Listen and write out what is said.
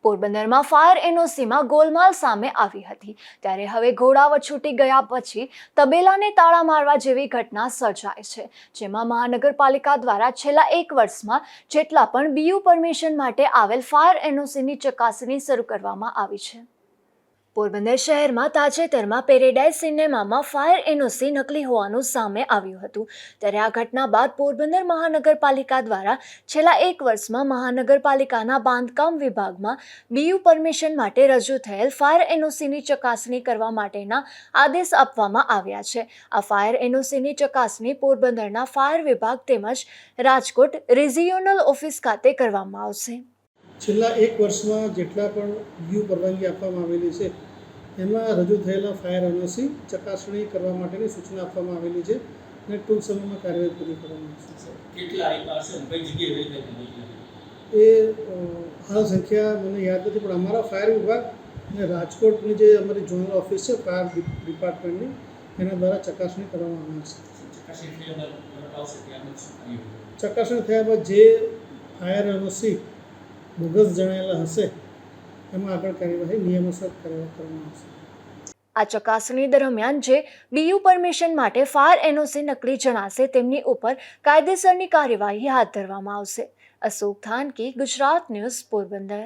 પોરબંદરમાં ફાયર એનઓસીમાં ગોલમાલ સામે આવી હતી ત્યારે હવે ઘોડાવટ છૂટી ગયા પછી તબેલાને તાળા મારવા જેવી ઘટના સર્જાય છે, જેમાં મહાનગરપાલિકા દ્વારા છેલ્લા 1 વર્ષમાં જેટલા પણ બીયુ પરમિશન માટે આવેલ ફાયર એનઓસીની ચકાસણી શરૂ કરવામાં આવી છે। પોરબંદર શહેરમાં તાજેતરમાં પેરેડાઇઝ સિનેમામાં ફાયર એનઓસી નકલી હોવાનું સામે આવ્યું હતું ત્યારે આ ઘટના બાદ પોરબંદર મહાનગરપાલિકા દ્વારા છેલ્લા 1 વર્ષમાં મહાનગરપાલિકાના બાંધકામ વિભાગમાં બીયુ પરમિશન માટે રજૂ થયેલ ફાયર એનઓસીની ચકાસણી કરવા માટેના આદેશ આપવામાં આવ્યા છે। આ ફાયર એનઓસીની ચકાસણી પોરબંદરના ફાયર વિભાગ તેમજ રાજકોટ રિજિયોનલ ઓફિસ ખાતે કરવામાં આવશે। છેલ્લા 1 વર્ષમાં જેટલા પણ બીયુ પરવાનગી આપવામાં આવેલી છે એમાં રજૂ થયેલા ફાયર એનઓસી ચકાસણી કરવા માટેની સૂચના આપવામાં આવેલી છે અને ટૂંક સમયમાં કાર્યવાહી પૂરી કરવામાં આવશે। કેટલા આપ્યા હશે, કઈ જગ્યાએ વેચાય એ હાલ સંખ્યા મને યાદ નથી, પણ અમારા ફાયર વિભાગ અને રાજકોટની જે અમારી ઝોનલ ઓફિસ છે ફાયર ડિપાર્ટમેન્ટની એના દ્વારા ચકાસણી કરવામાં આવશે। ચકાસણી થયા બાદ જે ફાયર એનઓસી બોગસ જણાયેલા હશે એમાં આગળ કાર્યવાહી નિયમોસર કરવામાં આવશે। આ ચકાસણી દરમિયાન જે બીયુ પરમિશન માટે ફાયર એનઓસી નકલી જણાશે તેમની ઉપર કાયદેસરની કાર્યવાહી હાથ ધરવામાં આવશે। અશોક થાનકી, ગુજરાત ન્યૂઝ, પોરબંદર।